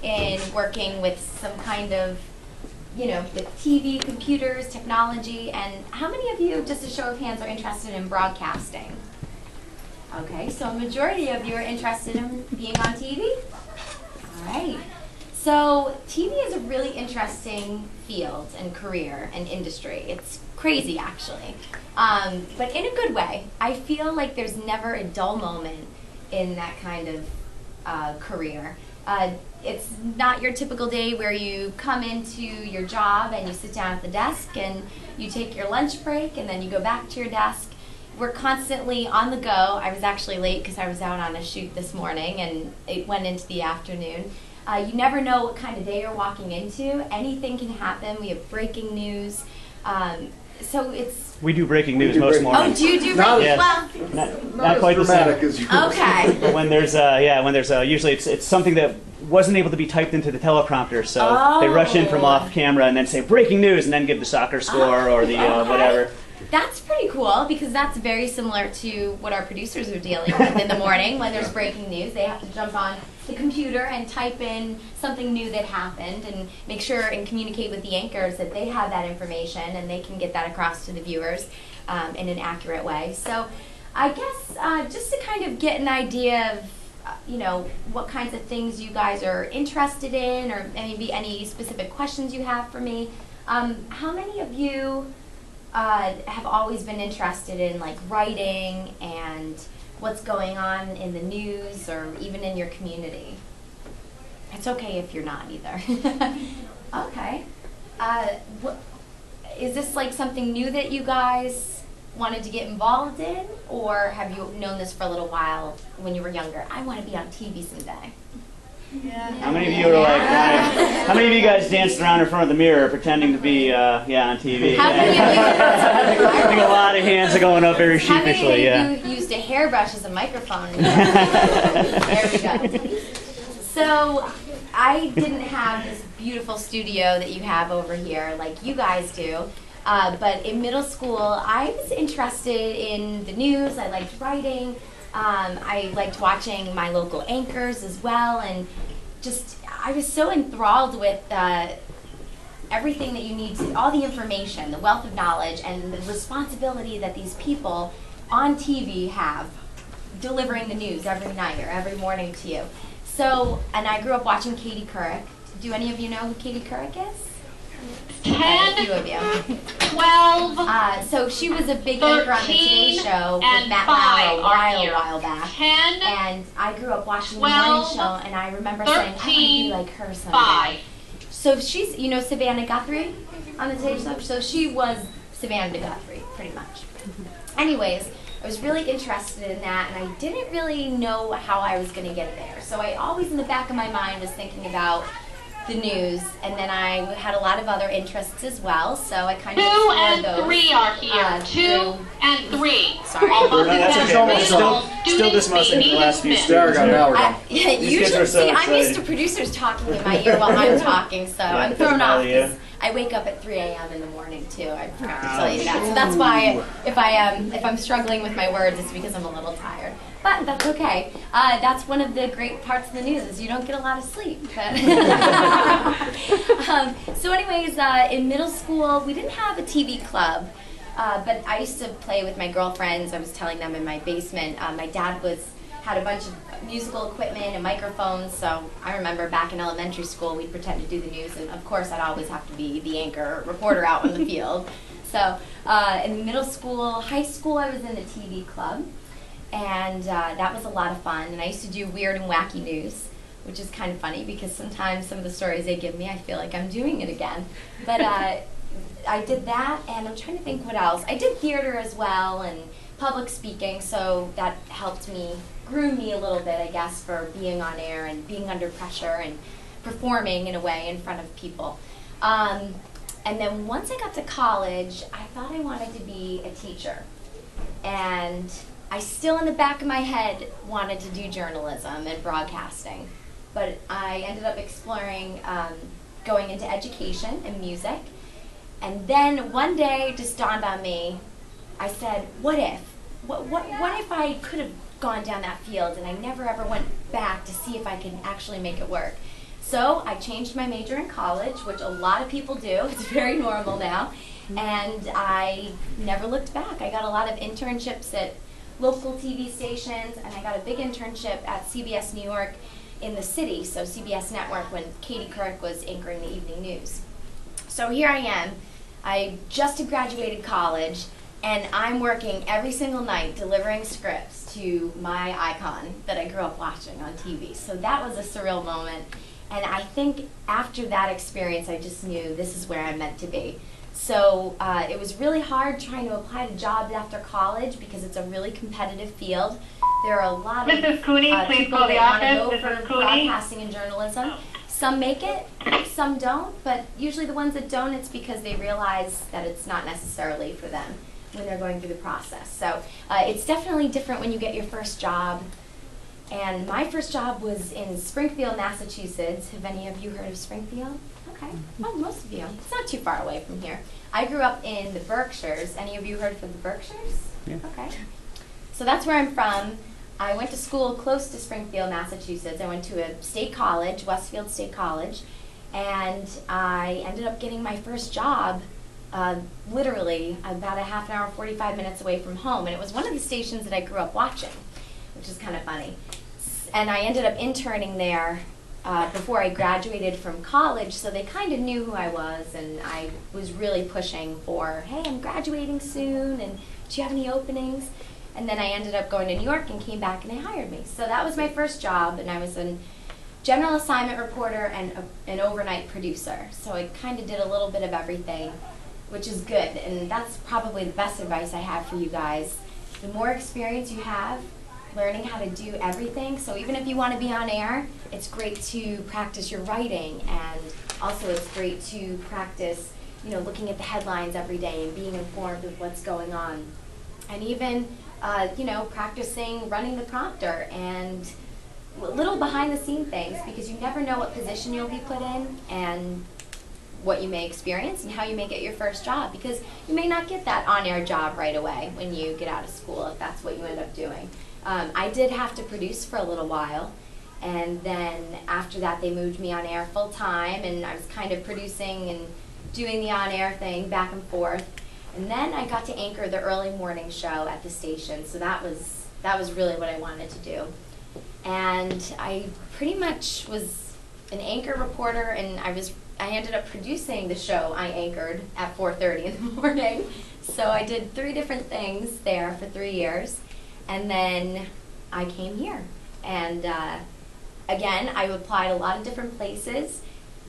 in working with some kind of, with TV, computers, technology, and how many of you, just a show of hands, are interested in broadcasting? Okay, so a majority of you are interested in being on TV? All right. So TV is a really interesting field and career and industry. It's crazy, actually, but in a good way. I feel like there's never a dull moment in that kind of career. It's not your typical day where you come into your job and you sit down at the desk and you take your lunch break and then you go back to your desk. We're constantly on the go. I was actually late because I was out on a shoot this morning and it went into the afternoon. You never know what kind of day you're walking into. Anything can happen. We have breaking news. So it's... We do breaking news most mornings. Oh, do you do breaking news? Well, not quite the same. As you okay. But when there's, usually it's something that wasn't able to be typed into the teleprompter, so they rush in from off camera and then say breaking news and then give the soccer score or the whatever. That's pretty cool because that's very similar to what our producers are dealing with in the morning when there's breaking news. They have to jump on the computer and type in something new that happened and make sure and communicate with the anchors that they have that information and they can get that across to the viewers in an accurate way. So I guess just to kind of get an idea of what kinds of things you guys are interested in or maybe any specific questions you have for me. How many of you have always been interested in like writing and what's going on in the news or even in your community? It's okay if you're not either. Okay. Is this like something new that you guys wanted to get involved in, or have you known this for a little while when you were younger? I want to be on TV someday. Yeah. How many of you are like, how many of you guys danced around in front of the mirror pretending to be, on TV? How many of you? I think a lot of hands are going up very sheepishly. How many of you used a hairbrush as a microphone? There we go. So I didn't have this beautiful studio that you have over here like you guys do. But in middle school, I was interested in the news. I liked writing. I liked watching my local anchors as well, and just I was so enthralled with everything that you need to, all the information, the wealth of knowledge, and the responsibility that these people on TV have delivering the news every night or every morning to you. So, and I grew up watching Katie Couric. Do any of you know who Katie Couric is? 10, a few of you. 12, so she was a big anchor on the Today Show with Matt Lauer a while back. 10, and I grew up watching the 12, morning show, and I remember saying, I want to be like her someday. 5. So she's, Savannah Guthrie on the Today Show? So she was Savannah Guthrie, pretty much. Anyways, I was really interested in that, and I didn't really know how I was going to get there. So I always, in the back of my mind, was thinking about the news, and then I had a lot of other interests as well, so I kind of 2 explored and those. 3 are here. 2 and 3. Sorry. Although That's the okay. Still students this mostly may the last few need There we go, now we're done. These kids Usually, are so see, I'm used excited. to producers talking in my ear while I'm talking, so I'm it thrown doesn't off. bother you? 'Cause I wake up at 3 a.m. in the morning too. I forgot to tell you that. So that's why if I'm struggling with my words, it's because I'm a little tired. But that's okay. That's one of the great parts of the news is you don't get a lot of sleep. So anyways, in middle school, we didn't have a TV club, but I used to play with my girlfriends. I was telling them in my basement. My dad had a bunch of musical equipment and microphones, so I remember back in elementary school, we'd pretend to do the news, and of course, I'd always have to be the anchor reporter out in the field. So in middle school, high school, I was in the TV club. And that was a lot of fun. And I used to do weird and wacky news, which is kind of funny because sometimes some of the stories they give me, I feel like I'm doing it again. But I did that, and I'm trying to think what else. I did theater as well and public speaking, so that helped me, groom me a little bit, I guess, for being on air and being under pressure and performing in a way in front of people. And then once I got to college, I thought I wanted to be a teacher. And I still in the back of my head wanted to do journalism and broadcasting, but I ended up exploring going into education and music. And then one day it just dawned on me, I said, what if? What if I could have gone down that field and I never ever went back to see if I could actually make it work? So I changed my major in college, which a lot of people do. It's very normal now. And I never looked back. I got a lot of internships at local TV stations, and I got a big internship at CBS New York in the city, so CBS Network, when Katie Couric was anchoring the evening news. So here I am. I just had graduated college, and I'm working every single night delivering scripts to my icon that I grew up watching on TV. So that was a surreal moment. And I think after that experience, I just knew this is where I'm meant to be. So it was really hard trying to apply to jobs after college because it's a really competitive field. There are a lot of Mrs. Cooney, please people call the that want to office. go Mrs. for Cooney. broadcasting and journalism. Some make it, some don't, but usually the ones that don't, it's because they realize that it's not necessarily for them when they're going through the process. So it's definitely different when you get your first job. And my first job was in Springfield, Massachusetts. Have any of you heard of Springfield? Okay. Oh, most of you. It's not too far away from here. I grew up in the Berkshires. Any of you heard of the Berkshires? Yeah. Okay. So that's where I'm from. I went to school close to Springfield, Massachusetts. I went to a state college, Westfield State College, and I ended up getting my first job literally about a half an hour, 45 minutes away from home. And it was one of the stations that I grew up watching, which is kind of funny. And I ended up interning there before I graduated from college, so they kind of knew who I was, and I was really pushing for, hey, I'm graduating soon, and do you have any openings? And then I ended up going to New York and came back and they hired me. So that was my first job, and I was a general assignment reporter and an overnight producer. So I kind of did a little bit of everything, which is good, and that's probably the best advice I have for you guys. The more experience you have, learning how to do everything. So even if you want to be on air, it's great to practice your writing, and also it's great to practice, looking at the headlines every day and being informed of what's going on. And even, practicing running the prompter and little behind the scene things, because you never know what position you'll be put in and what you may experience and how you may get your first job, because you may not get that on-air job right away when you get out of school if that's what you end up doing. I did have to produce for a little while, and then after that they moved me on air full time, and I was kind of producing and doing the on-air thing back and forth. And then I got to anchor the early morning show at the station, so that was really what I wanted to do. And I pretty much was an anchor reporter, and I ended up producing the show I anchored at 4:30 in the morning. So I did 3 different things there for 3 years. And then I came here. And again, I applied a lot of different places.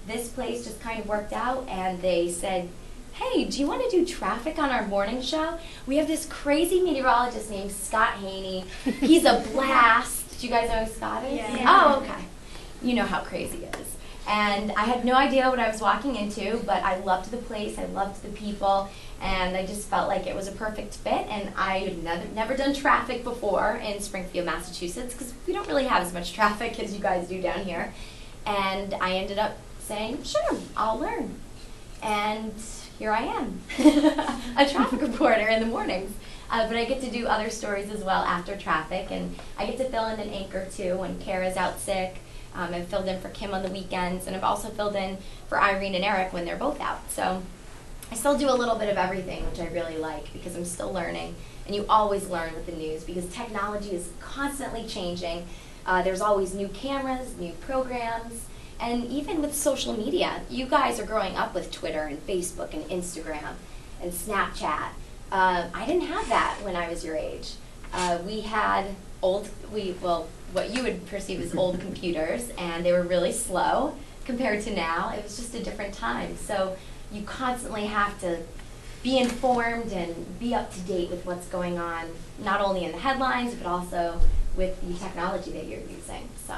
This place just kind of worked out, and they said, hey, do you want to do traffic on our morning show? We have this crazy meteorologist named Scott Haney. He's a blast. Do you guys know who Scott is? Yeah. Oh, okay. You know how crazy it is. And I had no idea what I was walking into, but I loved the place, I loved the people, and I just felt like it was a perfect fit. And I had never done traffic before in Springfield, Massachusetts, because we don't really have as much traffic as you guys do down here. And I ended up saying, sure, I'll learn. And here I am, a traffic reporter in the mornings. But I get to do other stories as well after traffic, and I get to fill in an anchor too when Kara's out sick. I've filled in for Kim on the weekends, and I've also filled in for Irene and Eric when they're both out. So I still do a little bit of everything, which I really like, because I'm still learning. And you always learn with the news, because technology is constantly changing. There's always new cameras, new programs, and even with social media. You guys are growing up with Twitter and Facebook and Instagram and Snapchat. I didn't have that when I was your age. We had what you would perceive as old computers, and they were really slow compared to now. It was just a different time. So you constantly have to be informed and be up to date with what's going on, not only in the headlines, but also with the technology that you're using. So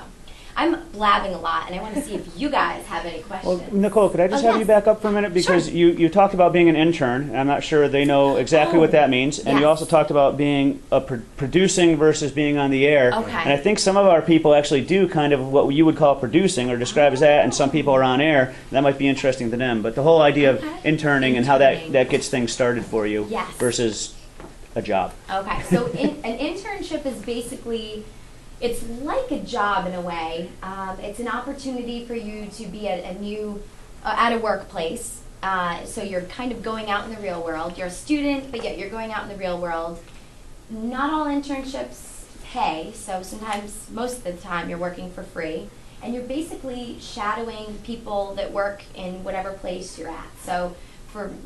I'm blabbing a lot, and I want to see if you guys have any questions. Well, Nicole, could I just have you back up for a minute? Because Sure. you talked about being an intern, and I'm not sure they know exactly what that means. And you yes. also talked about being producing versus being on the air. Okay. And I think some of our people actually do kind of what you would call producing or describe as that, and some people are on air. That might be interesting to them. But the whole idea of Okay. interning and how that gets things started for you Yes. versus a job. Okay, so an internship is basically it's like a job in a way. It's an opportunity for you to be at a workplace. So you're kind of going out in the real world. You're a student, but yet you're going out in the real world. Not all internships pay, so sometimes, most of the time, you're working for free. And you're basically shadowing people that work in whatever place you're at. So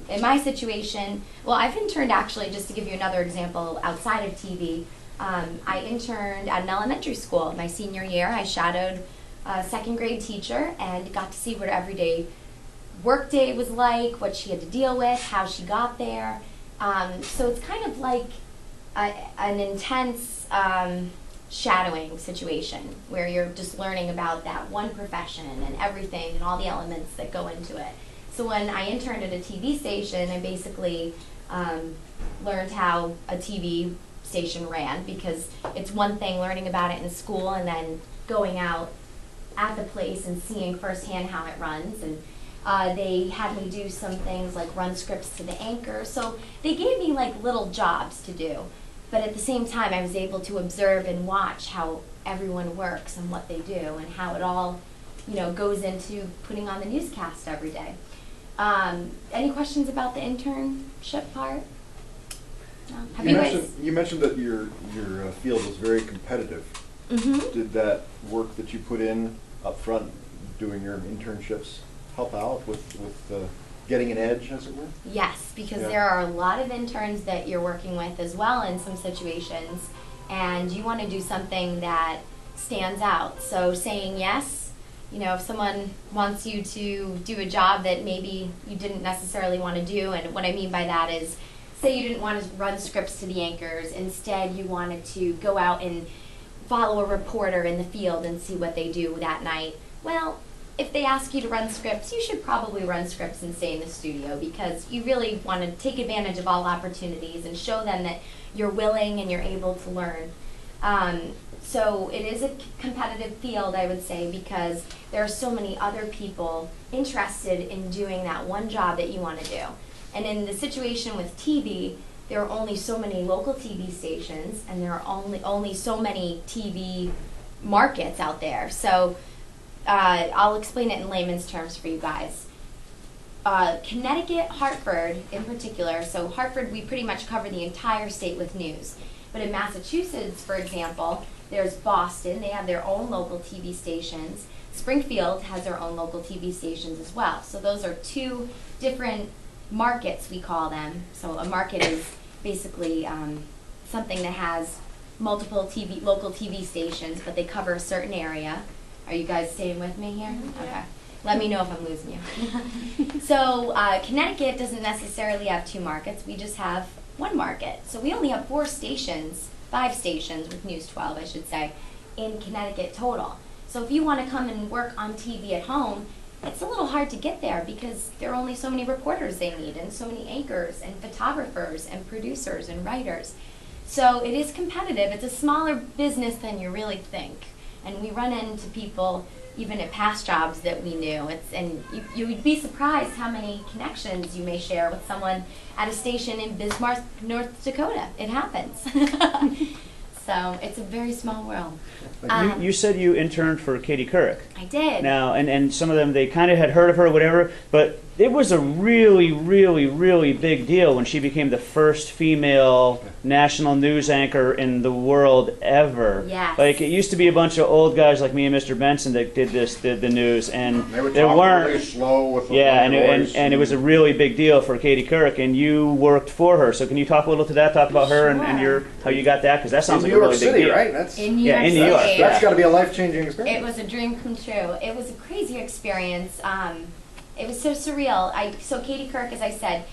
in my situation, well, I've interned actually, just to give you another example, outside of TV. I interned at an elementary school. My senior year, I shadowed a second grade teacher and got to see what her everyday work day was like, what she had to deal with, how she got there. So it's kind of like an intense shadowing situation where you're just learning about that one profession and everything and all the elements that go into it. So when I interned at a TV station, I basically learned how a TV station ran, because it's one thing learning about it in school and then going out at the place and seeing firsthand how it runs. And they had me do some things like run scripts to the anchor. So they gave me like little jobs to do. But at the same time, I was able to observe and watch how everyone works and what they do and how it all, goes into putting on the newscast every day. Any questions about the internship part? No? Have You mentioned that your field was very competitive. Mm-hmm. Did that work that you put in up front doing your internships help out with getting an edge, as it were? Yes, because Yeah. there are a lot of interns that you're working with as well in some situations, and you want to do something that stands out. So saying yes, if someone wants you to do a job that maybe you didn't necessarily want to do, and what I mean by that is, say you didn't want to run scripts to the anchors, instead you wanted to go out and follow a reporter in the field and see what they do that night. Well, if they ask you to run scripts, you should probably run scripts and stay in the studio, because you really want to take advantage of all opportunities and show them that you're willing and you're able to learn. So it is a competitive field, I would say, because there are so many other people interested in doing that one job that you want to do. And in the situation with TV, there are only so many local TV stations, and there are only so many TV markets out there. So I'll explain it in layman's terms for you guys. Connecticut, Hartford in particular, so Hartford, we pretty much cover the entire state with news. But in Massachusetts, for example, there's Boston, they have their own local TV stations. Springfield has their own local TV stations as well. So those are two different markets, we call them. So a market is basically something that has multiple local TV stations, but they cover a certain area. Are you guys staying with me here? Mm-hmm. Okay. Let me know if I'm losing you. So Connecticut doesn't necessarily have two markets. We just have one market. So we only have 5 stations with News 12, I should say, in Connecticut total. So if you want to come and work on TV at home, it's a little hard to get there because there are only so many reporters they need, and so many anchors and photographers and producers and writers. So it is competitive. It's a smaller business than you really think. And we run into people, even at past jobs, that we knew. And you would be surprised how many connections you may share with someone at a station in Bismarck, North Dakota. It happens. So it's a very small world. You said you interned for Katie Couric. I did. Now, and some of them, they kind of had heard of her, whatever, but it was a really, really, really big deal when she became the first female national news anchor in the world ever. Yes. Like, it used to be a bunch of old guys like me and Mr. Benson that did the news, and They would there talk weren't. really slow with the Yeah, voice. and it was a really big deal for Katie Couric, and you worked for her. So can you talk a little to that? Talk about her and how you got that, because that sounds in like New a York really big City, deal. right? That's In New Yeah, York in New York, City. yeah. that's got to be a life-changing experience. It was a dream come true. It was a crazy experience. It was so surreal. So Katie Couric, as I said,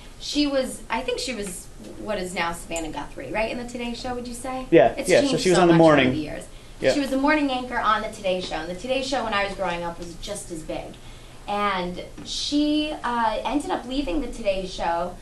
I think she was what is now Savannah Guthrie, right? In the Today Show, would you say? Yeah, It's yeah. changed So she was so on the much morning. over the years. Yeah. She was the morning anchor on the Today Show. And the Today Show, when I was growing up, was just as big. And she ended up leaving the Today Show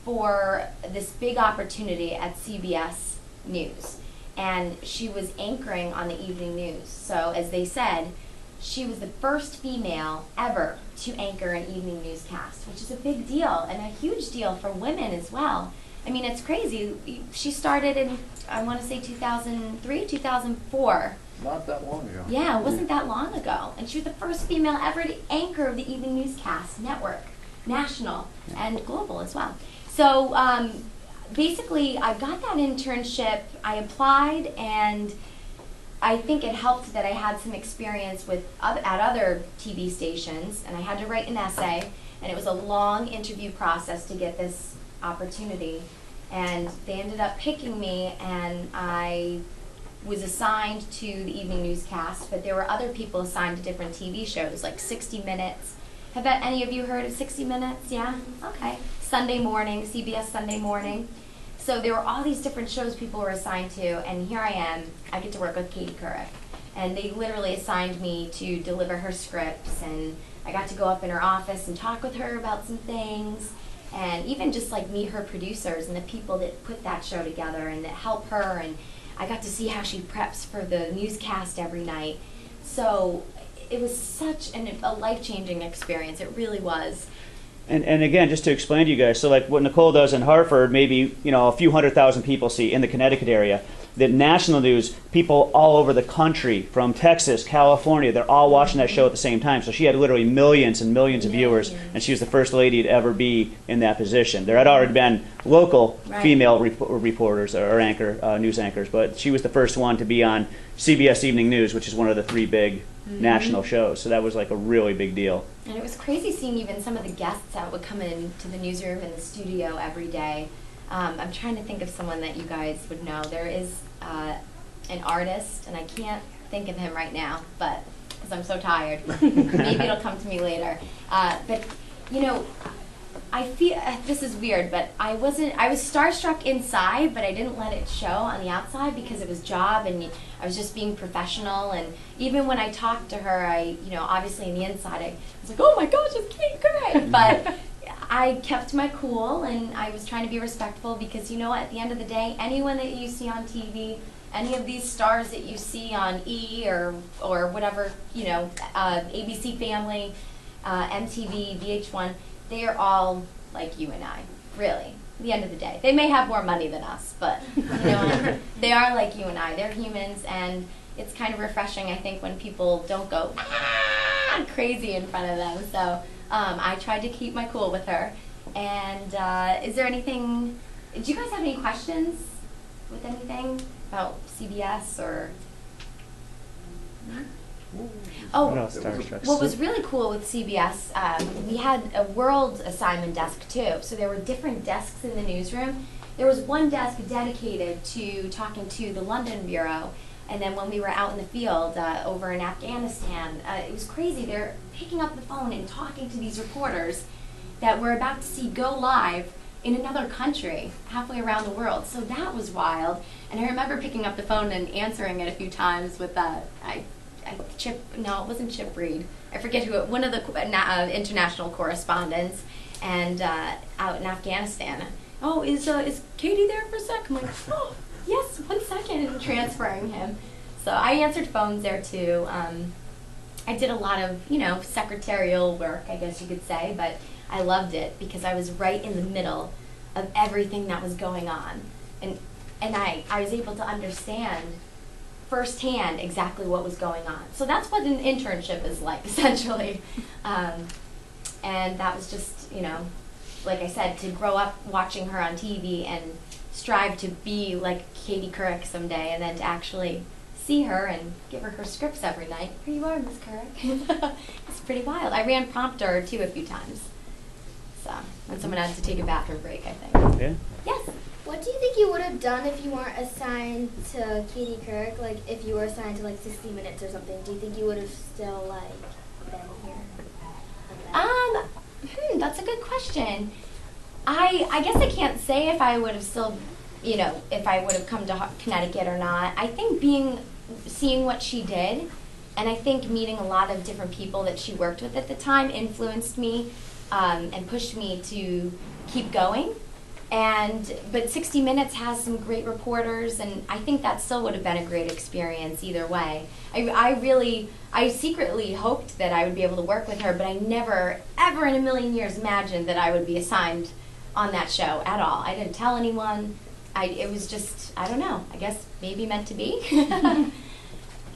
for this big opportunity at CBS News. And she was anchoring on the evening news. So, as they said, she was the first female ever to anchor an evening newscast, which is a big deal and a huge deal for women as well. I mean, it's crazy. She started in, I want to say 2003, 2004 not that long ago. Yeah, it wasn't that long ago. And she was the first female ever to anchor of the evening newscast network, national and global as well. So basically, I got that internship. I applied, and I think it helped that I had some experience with at other TV stations, and I had to write an essay, and it was a long interview process to get this opportunity. And they ended up picking me, and I was assigned to the evening newscast, but there were other people assigned to different TV shows, like 60 Minutes. Have any of you heard of 60 Minutes? Yeah? Okay. Sunday morning, CBS Sunday morning. So there were all these different shows people were assigned to, and here I am. I get to work with Katie Couric. And they literally assigned me to deliver her scripts, and I got to go up in her office and talk with her about some things, and even just like meet her producers and the people that put that show together and that help her, and I got to see how she preps for the newscast every night. So it was such a life-changing experience. It really was. And again, just to explain to you guys, so like what Nicole does in Hartford, maybe a few 100,000 people see in the Connecticut area. The national news, people all over the country, from Texas, California, they're all watching that show at the same time. So she had literally millions and millions of viewers, and she was the first lady to ever be in that position. There had already been local female reporters or news anchors, but she was the first one to be on CBS Evening News, which is one of the three big national shows. So that was like a really big deal. And it was crazy seeing even some of the guests that would come in to the newsroom and the studio every day. I'm trying to think of someone that you guys would know. There is an artist, and I can't think of him right now, but because I'm so tired. Maybe it'll come to me later. But I feel this is weird, but I was starstruck inside, but I didn't let it show on the outside because it was job, and I was just being professional. And even when I talked to her, obviously on the inside, I was like, oh my gosh, it's Katie Couric. But I kept my cool, and I was trying to be respectful because at the end of the day, anyone that you see on TV, any of these stars that you see on E or whatever, ABC Family, MTV, VH1, they are all like you and I, really. At the end of the day, they may have more money than us, but they are like you and I. They're humans, and it's kind of refreshing, I think, when people don't go crazy in front of them. So I tried to keep my cool with her. And is there anything? Do you guys have any questions with anything about CBS or? Oh, what was really cool with CBS, we had a world assignment desk too. So there were different desks in the newsroom. There was one desk dedicated to talking to the London bureau. And then when we were out in the field over in Afghanistan, it was crazy. They're picking up the phone and talking to these reporters that we're about to see go live in another country, halfway around the world. So that was wild. And I remember picking up the phone and answering it a few times with it wasn't Chip Reed. I forget who, one of the international correspondents, and out in Afghanistan. Oh, is Katie there for a sec? I'm like, oh, yes, 1 second, and transferring him. So I answered phones there too. I did a lot of, secretarial work, I guess you could say, but I loved it because I was right in the middle of everything that was going on. And I was able to understand firsthand exactly what was going on. So that's what an internship is like, essentially. And that was just, like I said, to grow up watching her on TV and strive to be like Katie Couric someday, and then to actually see her and give her scripts every night. Here you are, Miss Couric. It's pretty wild. I ran prompter too a few times. So when someone had to take a bathroom break, I think. Yeah. Yes. What do you think you would have done if you weren't assigned to Katie Couric? Like, if you were assigned to, 60 Minutes or something, do you think you would have still, been here? That's a good question. I guess I can't say if I would have still, if I would have come to Connecticut or not. I think seeing what she did, and I think meeting a lot of different people that she worked with at the time influenced me and pushed me to keep going. But 60 Minutes has some great reporters, and I think that still would have been a great experience either way. I secretly hoped that I would be able to work with her, but I never, ever in a million years imagined that I would be assigned on that show at all. I didn't tell anyone. It was just, I don't know, I guess maybe meant to be.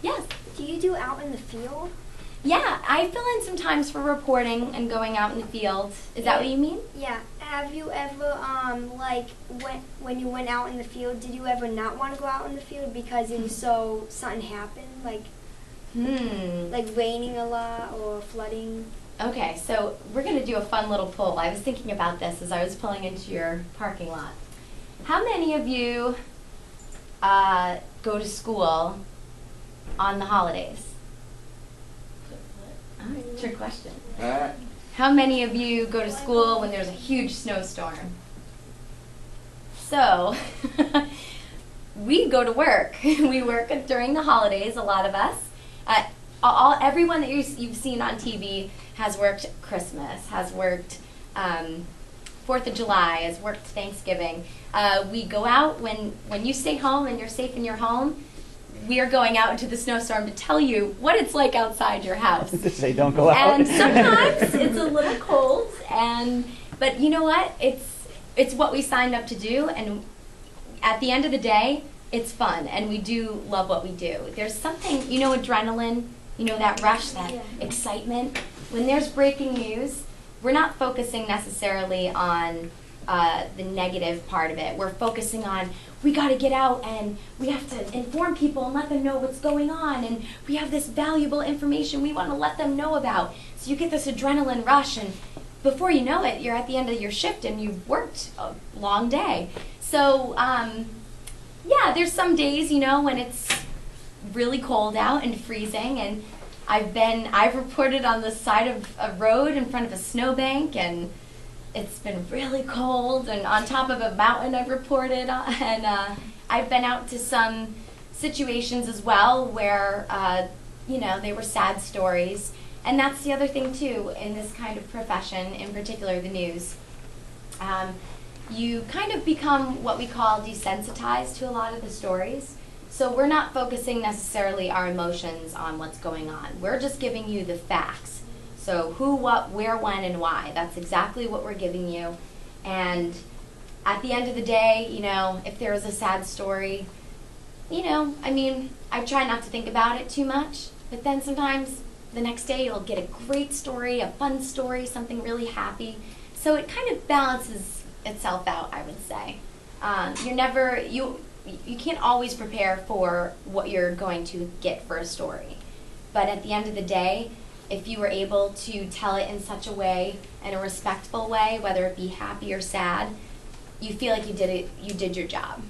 Yes. Do you do out in the field? Yeah, I fill in sometimes for reporting and going out in the field. Is that what you mean? Yeah. Have you ever like when you went out in the field, did you ever not want to go out in the field because it was so something happened, like raining a lot or flooding? Okay, so we're going to do a fun little poll. I was thinking about this as I was pulling into your parking lot. How many of you go to school on the holidays? Trick question. How many of you go to school when there's a huge snowstorm? So, we go to work. We work during the holidays, a lot of us. Everyone that you've seen on TV has worked Christmas, has worked 4th of July, has worked Thanksgiving. We go out when you stay home and you're safe in your home. We are going out into the snowstorm to tell you what it's like outside your house. To say don't go out. And sometimes it's a little cold, but you know what? It's what we signed up to do, and at the end of the day, it's fun, and we do love what we do. There's something, adrenaline, that rush, that excitement. When there's breaking news, we're not focusing necessarily on the negative part of it. We're focusing on, we got to get out and we have to inform people and let them know what's going on, and we have this valuable information we want to let them know about. So you get this adrenaline rush, and before you know it, you're at the end of your shift and you've worked a long day. So there's some days, when it's really cold out and freezing, and I've reported on the side of a road in front of a snowbank, and it's been really cold, and on top of a mountain I've reported on, and I've been out to some situations as well where, they were sad stories. And that's the other thing too, in this kind of profession, in particular the news. You kind of become what we call desensitized to a lot of the stories. So we're not focusing necessarily our emotions on what's going on. We're just giving you the facts. So who, what, where, when, and why. That's exactly what we're giving you. And at the end of the day, if there is a sad story, I try not to think about it too much. But then sometimes the next day you'll get a great story, a fun story, something really happy. So it kind of balances itself out, I would say. You can't always prepare for what you're going to get for a story. But at the end of the day, if you were able to tell it in such a way, in a respectful way, whether it be happy or sad, you feel like you did your job.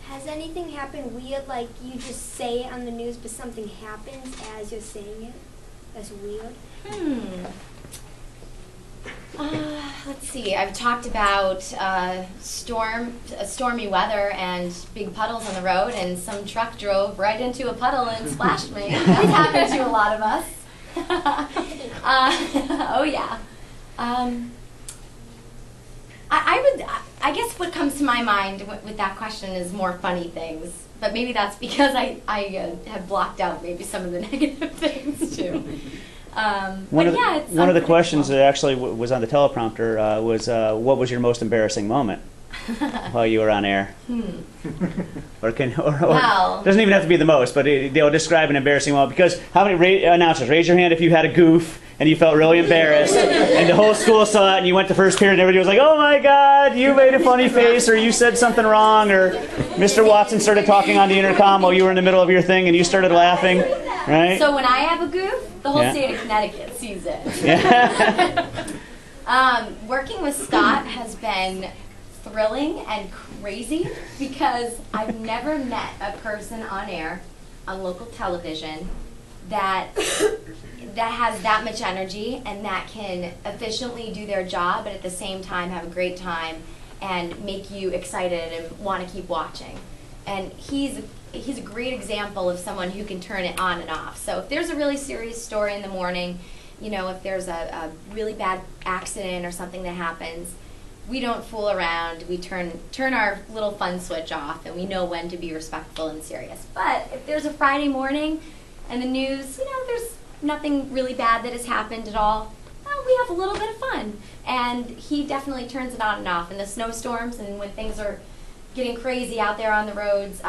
Has anything happened weird, like you just say it on the news but something happens as you're saying it? That's weird. Let's see. I've talked about stormy weather and big puddles on the road, and some truck drove right into a puddle and splashed me. That's happened to a lot of us. Oh yeah. I guess what comes to my mind with that question is more funny things, but maybe that's because I have blocked out maybe some of the negative things too. One of the questions that actually was on the teleprompter was, what was your most embarrassing moment while you were on air? Or doesn't even have to be the most, but they'll describe an embarrassing moment. Because how many announcers, raise your hand if you had a goof and you felt really embarrassed, and the whole school saw it, and you went to first period and everybody was like, oh my God, you made a funny face, or you said something wrong, or Mr. Watson started talking on the intercom while you were in the middle of your thing and you started laughing, right? So when I have a goof, the whole state of Connecticut sees it. Yeah. Working with Scott has been thrilling and crazy because I've never met a person on air on local television that has that much energy and that can efficiently do their job, but at the same time have a great time and make you excited and want to keep watching. And he's a great example of someone who can turn it on and off. So if there's a really serious story in the morning, if there's a really bad accident or something that happens, we don't fool around. We turn our little fun switch off, and we know when to be respectful and serious. But if there's a Friday morning and the news, there's nothing really bad that has happened at all, we have a little bit of fun. And he definitely turns it on and off. In the snowstorms and when things are getting crazy out there on the roads,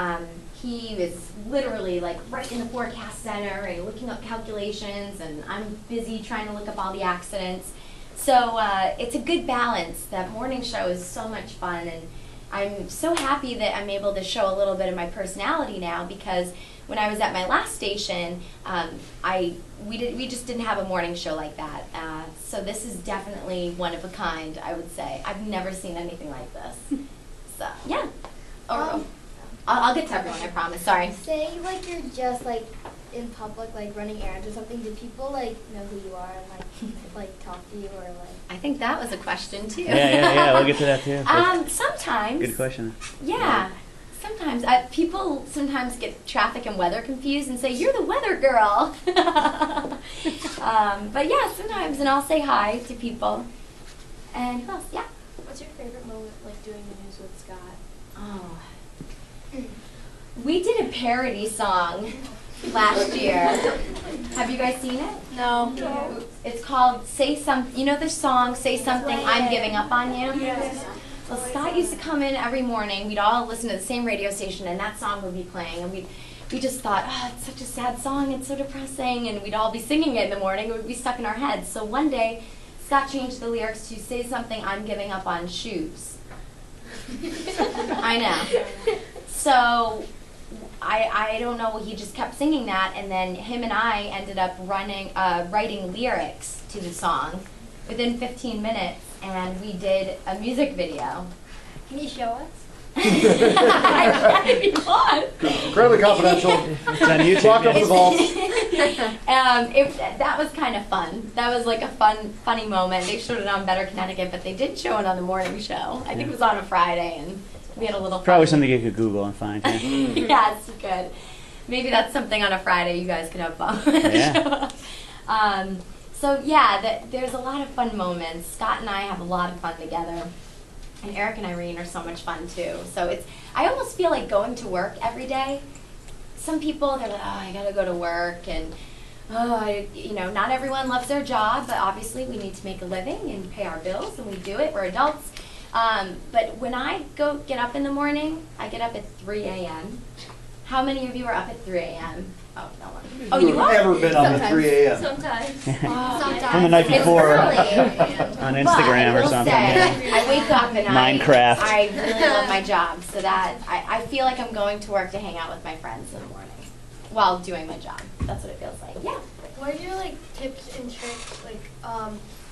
he is literally like right in the forecast center and looking up calculations, and I'm busy trying to look up all the accidents. So it's a good balance. That morning show is so much fun, and I'm so happy that I'm able to show a little bit of my personality now, because when I was at my last station, we just didn't have a morning show like that. So this is definitely one of a kind, I would say. I've never seen anything like this. So yeah. I'll get to everyone, I promise. Sorry. Say like you're just like in public, like running errands or something. Do people like know who you are and like talk to you, or like? I think that was a question too. Yeah. We'll get to that too. Sometimes. Good question. Yeah. Sometimes people sometimes get traffic and weather confused and say, "You're the weather girl." But yeah, sometimes, and I'll say hi to people. And who else? Yeah. What's your favorite moment, like doing the news with Scott? Oh. We did a parody song last year. Have you guys seen it? No. It's called "Say Something." You know the song "Say Something, I'm Giving Up on You"? Yes. Well, Scott used to come in every morning. We'd all listen to the same radio station, and that song would be playing. And we just thought, oh, it's such a sad song. It's so depressing. And we'd all be singing it in the morning. It would be stuck in our heads. So one day, Scott changed the lyrics to "Say Something, I'm Giving Up on Shoes." I know. So I don't know. He just kept singing that, and then him and I ended up writing lyrics to the song within 15 minutes, and we did a music video. Can you show us? I can if you want. Incredibly confidential. It's on YouTube. Lock up the vault. That was kind of fun. That was like a funny moment. They showed it on Better Connecticut, but they did show it on the morning show. I think it was on a Friday, and we had a little fun. Probably something you could Google and find. Yeah. Yes, you could. Maybe that's something on a Friday you guys could have fun with. Yeah. So yeah, there's a lot of fun moments. Scott and I have a lot of fun together. And Eric and Irene are so much fun too. So I almost feel like going to work every day. Some people, they're like, oh, I gotta go to work, and not everyone loves their job, but obviously we need to make a living and pay our bills, and we do it, we're adults. But when I get up in the morning, I get up at 3 a.m. How many of you are up at 3 a.m.? Oh, no one. Oh, you are? Never been up at 3 a.m. Sometimes. Sometimes. From the night It's before early. on But Instagram I or will something. say, I wake up and Minecraft. I really love my job, so that I feel like I'm going to work to hang out with my friends in the morning while doing my job. That's what it feels like. Yeah. What are your like tips and tricks? Like,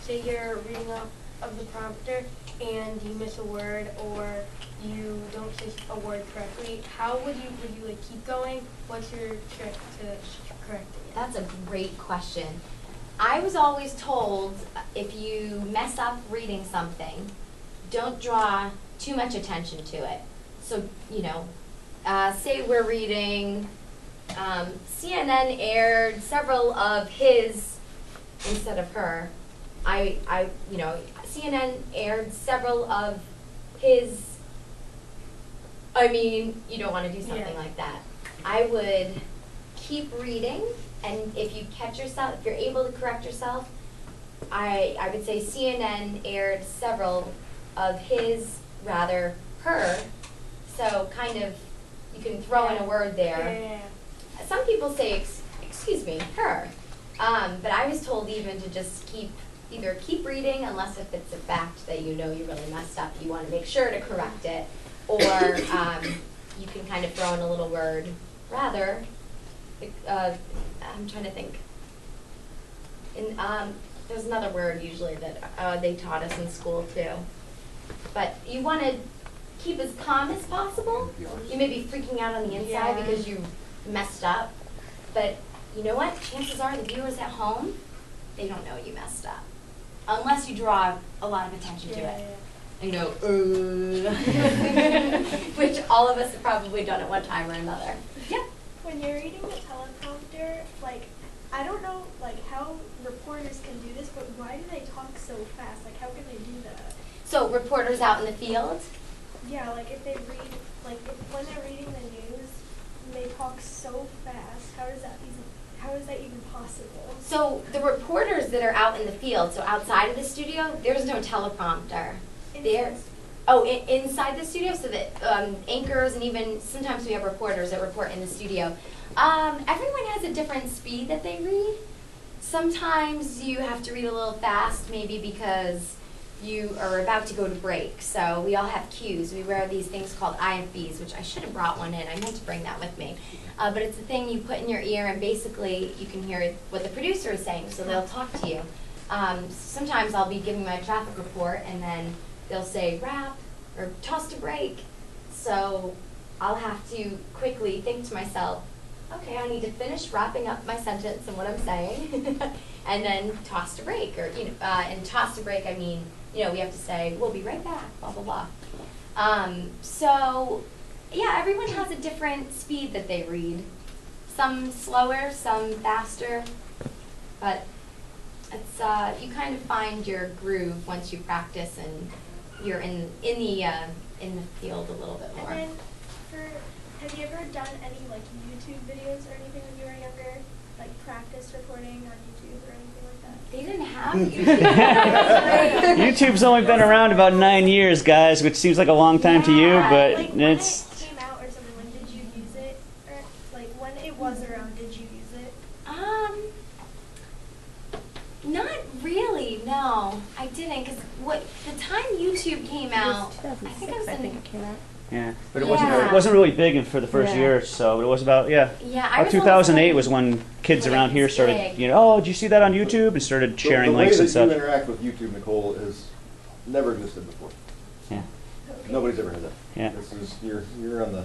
say you're reading up of the prompter and you miss a word or you don't say a word correctly. How would you like keep going? What's your trick to correct it? That's a great question. I was always told if you mess up reading something, don't draw too much attention to it. So, say we're reading, CNN aired several of his, instead of her, CNN aired several of his, you don't want to do something like that. I would keep reading, and if you catch yourself, if you're able to correct yourself, I would say CNN aired several of his, rather her, so kind of you can throw in a word there. Yeah. Some people say, excuse me, her, but I was told even to just either keep reading, unless if it's a fact that you really messed up, you want to make sure to correct it, or you can kind of throw in a little word, rather, I'm trying to think. There's another word usually that they taught us in school too. But you want to keep as calm as possible. You may be freaking out on the inside because you messed up. But you know what? Chances are the viewers at home, they don't know you messed up. Unless you draw a lot of attention to it. And go, which all of us have probably done at one time or another. Yeah. When you're reading the teleprompter, I don't know, how reporters can do this, but why do they talk so fast? How can they do that? So reporters out in the field? Yeah, if they read, when they're reading the news, they talk so fast. How is that even possible? So the reporters that are out in the field, so outside of the studio, there's no teleprompter. Oh, inside the studio, so that anchors and even sometimes we have reporters that report in the studio. Everyone has a different speed that they read. Sometimes you have to read a little fast, maybe because you are about to go to break. So we all have cues. We wear these things called IFBs, which I should have brought one in. I meant to bring that with me. But it's a thing you put in your ear, and basically you can hear what the producer is saying, so they'll talk to you. Sometimes I'll be giving my traffic report, and then they'll say wrap or toss to break. So I'll have to quickly think to myself, okay, I need to finish wrapping up my sentence and what I'm saying, and then toss to break. Or and toss to break, I mean, we have to say we'll be right back, blah blah blah. So yeah, everyone has a different speed that they read. Some slower, some faster, but it's you kind of find your groove once you practice and you're in the field a little bit more. And then, have you ever done any like YouTube videos or anything when you were younger, like practice reporting on YouTube or anything like that? They didn't have YouTube. YouTube's only been around about 9 years, guys, which seems like a long time to you, Yeah, but Like when it's. it came out or something, when did you use it? Or like when it was around, did you use it? Not really. No, I didn't. Cause the time YouTube came out, I think I was in. Yeah, but it Yeah. wasn't really big for the first Yeah. year or so. But it was about Yeah, I About was 2008 also- was when kids when it around here was started. big. Oh, did you see that on YouTube? And started sharing the links way and that stuff. you interact with YouTube, Nicole, has never existed before. Yeah. Nobody's ever had that. Yeah. This is you're on the.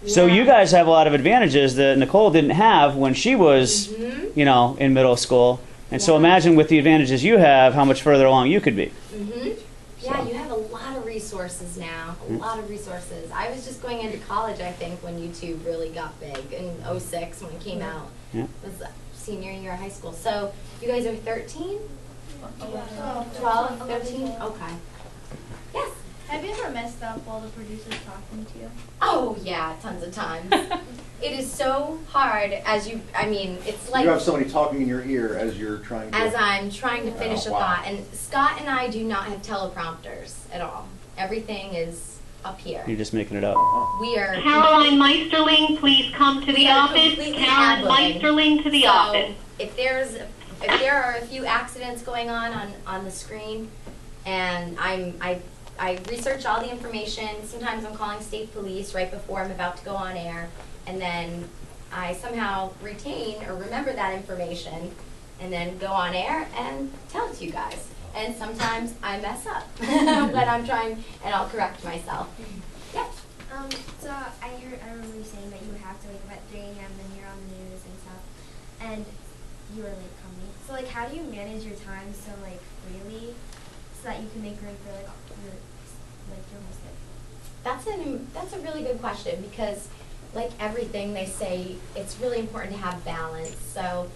So you guys have a lot of advantages that Nicole didn't have when she was, Mhm. in middle school. And so Yeah. imagine with the advantages you have, how much further along you could be. Yeah, you have a lot of resources now. A lot of resources. I was just going into college, I think, when YouTube really got big in '06 when it came out. Yeah. It was senior year of high school. So you guys are 13? 12, 13? Okay. Yes. Have you ever messed up while the producer's talking to you? Oh yeah, tons of times. It is so hard it's like You have somebody talking in your ear as you're trying to. as I'm trying to finish Oh, a wow. thought. And Scott and I do not have teleprompters at all. Everything is up here. You're just making it up. We are Caroline Meisterling, please come to the We are office. completely Caroline ad-libbing. Meisterling to the so office. if there are a few accidents going on the screen, and I research all the information. Sometimes I'm calling state police right before I'm about to go on air, and then I somehow retain or remember that information, and then go on air and tell it to you guys. And sometimes I mess up when I'm trying, and I'll correct myself. Yep. So I remember you saying that you would have to wake up at 3 a.m. and you're on the news and stuff, and you were late coming. So like, how do you manage your time so like freely, so that you can make room for like your whole schedule? That's a really good question, because like everything they say, it's really important to have balance. So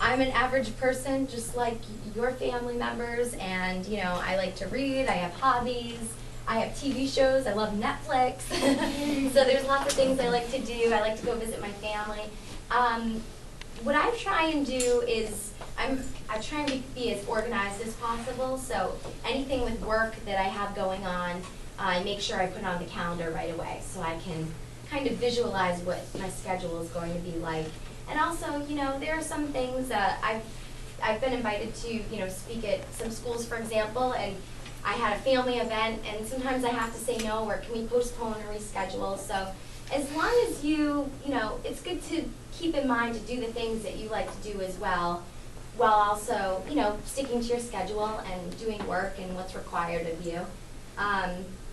I'm an average person just like your family members, and I like to read, I have hobbies, I have TV shows, I love Netflix. So there's lots of things I like to do. I like to go visit my family. What I try and do is I try and be as organized as possible. So anything with work that I have going on, I make sure I put on the calendar right away so I can kind of visualize what my schedule is going to be like. And also, there are some things I've been invited to, speak at some schools, for example, and I had a family event, and sometimes I have to say no, or can we postpone or reschedule? So as long as it's good to keep in mind to do the things that you like to do as well, while also, sticking to your schedule and doing work and what's required of you.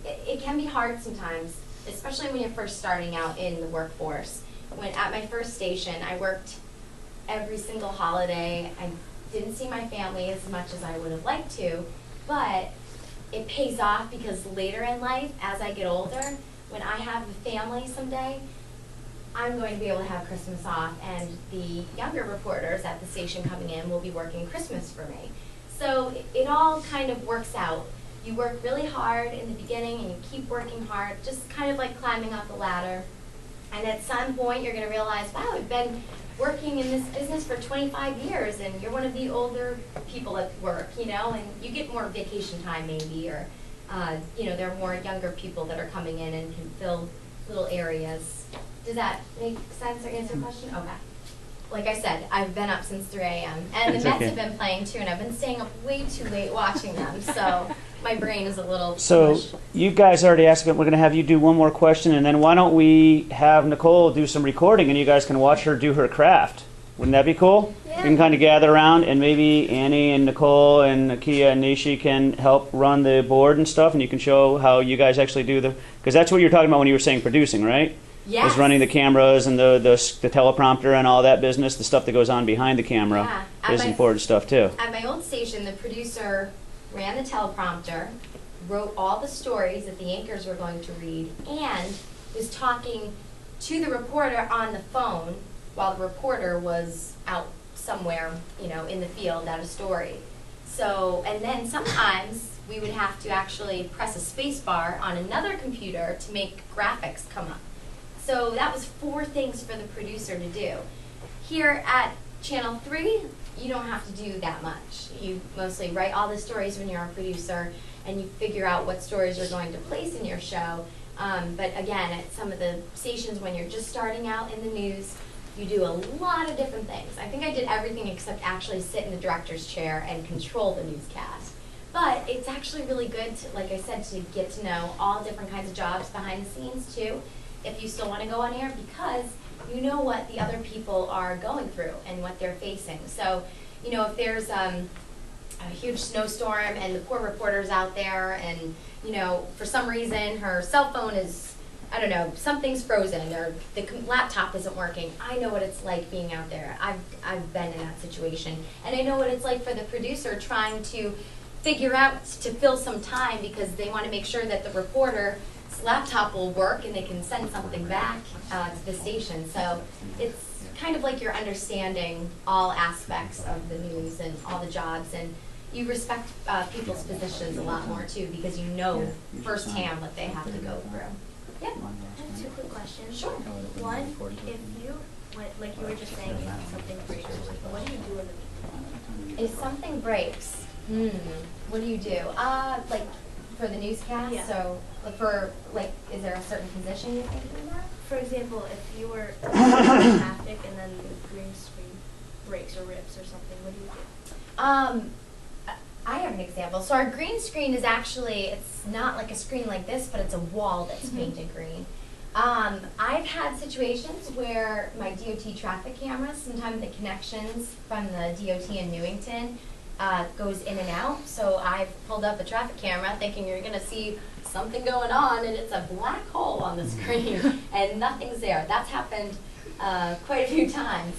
It can be hard sometimes, especially when you're first starting out in the workforce. When at my first station, I worked every single holiday. I didn't see my family as much as I would have liked to, but it pays off, because later in life, as I get older, when I have a family someday, I'm going to be able to have Christmas off, and the younger reporters at the station coming in will be working Christmas for me. So it all kind of works out. You work really hard in the beginning, and you keep working hard, just kind of like climbing up the ladder. And at some point, you're going to realize, wow, I've been working in this business for 25 years, and you're one of the older people at work, and you get more vacation time maybe, or there are more younger people that are coming in and can fill little areas. Does that make sense or answer your question? Okay. Like I said, I've been up since 3 a.m. and the It's Mets okay. have been playing too, and I've been staying up way too late watching them, so my brain is a little So mushed. you guys already asked, but we're going to have you do one more question, and then why don't we have Nicole do some recording, and you guys can watch her do her craft. Wouldn't that be cool? Yeah. You can kind of gather around, and maybe Annie and Nicole and Nakia and Nishi can help run the board and stuff, and you can show how you guys actually do because that's what you were talking about when you were saying producing, right? Yes. Is running the cameras and the teleprompter and all that business, the stuff that goes on behind the camera Yeah. is important stuff too. At my old station, the producer ran the teleprompter, wrote all the stories that the anchors were going to read, and was talking to the reporter on the phone while the reporter was out somewhere, in the field at a story. So, and then sometimes we would have to actually press a space bar on another computer to make graphics come up. So that was 4 things for the producer to do. Here at Channel 3, you don't have to do that much. You mostly write all the stories when you're a producer, and you figure out what stories you're going to place in your show. But again, at some of the stations when you're just starting out in the news, you do a lot of different things. I think I did everything except actually sit in the director's chair and control the newscast. But it's actually really good, to, like I said, to get to know all different kinds of jobs behind the scenes too, if you still want to go on air, because you know what the other people are going through and what they're facing. So, if there's a huge snowstorm and the poor reporter's out there and, for some reason her cell phone is, I don't know, something's frozen or the laptop isn't working, I know what it's like being out there. I've been in that situation. And I know what it's like for the producer trying to figure out to fill some time because they want to make sure that the reporter's laptop will work and they can send something back to the station. So it's kind of like you're understanding all aspects of the news and all the jobs, and you respect people's positions a lot more too because you know firsthand what they have to go through. Yeah. I have 2 quick questions. Sure. One, if you, like you were just saying, if something breaks or something, what do you do in the meeting? If something breaks, what do you do? Like for the newscast? Yeah. So is there a certain position you're thinking about? For example, if you were in traffic and then the green screen breaks or rips or something, what do you do? I have an example. So our green screen is actually, it's not like a screen like this, but it's a wall that's painted green. I've had situations where my DOT traffic cameras, sometimes the connections from the DOT in Newington goes in and out. So I've pulled up a traffic camera thinking you're going to see something going on, and it's a black hole on the screen, and nothing's there. That's happened quite a few times.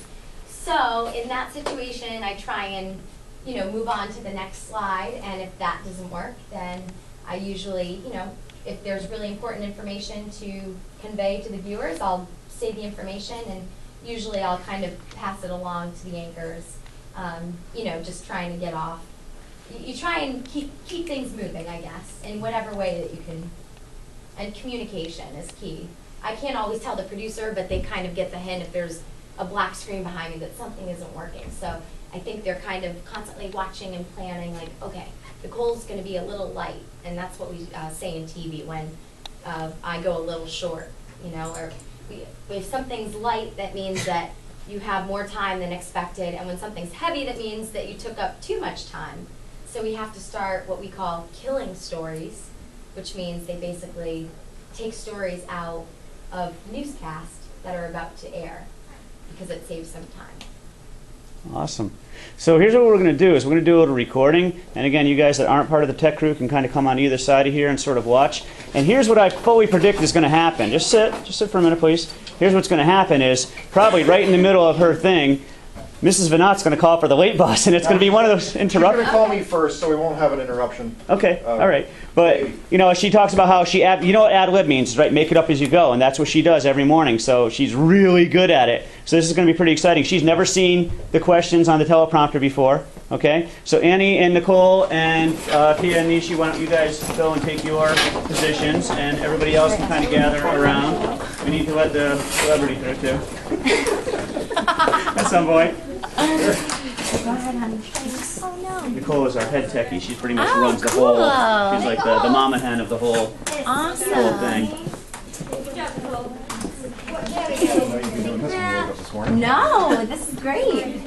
So in that situation, I try and move on to the next slide, and if that doesn't work, then I usually, if there's really important information to convey to the viewers, I'll say the information, and usually I'll kind of pass it along to the anchors, just trying to get off. You try and keep things moving, I guess, in whatever way that you can, and communication is key. I can't always tell the producer, but they kind of get the hint if there's a black screen behind me that something isn't working. So I think they're kind of constantly watching and planning, like, okay, Nicole's going to be a little light, and that's what we say in TV when I go a little short, or if something's light, that means that you have more time than expected, and when something's heavy, that means that you took up too much time. So we have to start what we call killing stories, which means they basically take stories out of newscasts that are about to air because it saves some time. Awesome. So here's what we're going to do is we're going to do a little recording. And again, you guys that aren't part of the tech crew can kind of come on either side of here and sort of watch. And here's what I fully predict is going to happen. Just sit for a minute, please. Here's what's going to happen is probably right in the middle of her thing, Mrs. Vinot's going to call for the late bus, and it's going to be one of those You're interruptions. going to call me first, so we won't have an interruption. Okay, all right. But, she talks about how she, you know what ad lib means, right? Make it up as you go, and that's what she does every morning. So she's really good at it. So this is going to be pretty exciting. She's never seen the questions on the teleprompter before, okay? So Annie and Nicole and Pia and Nishi, why don't you guys go and take your positions, and everybody else can kind of gather around. We need to let the celebrity through, too. At some point. Go ahead, honey. Oh no. Nicole is our head techie. She pretty much Oh, runs the cool. whole. She's like the mama hen of the whole Awesome. thing. I know you've been doing this one this morning. No, this is great.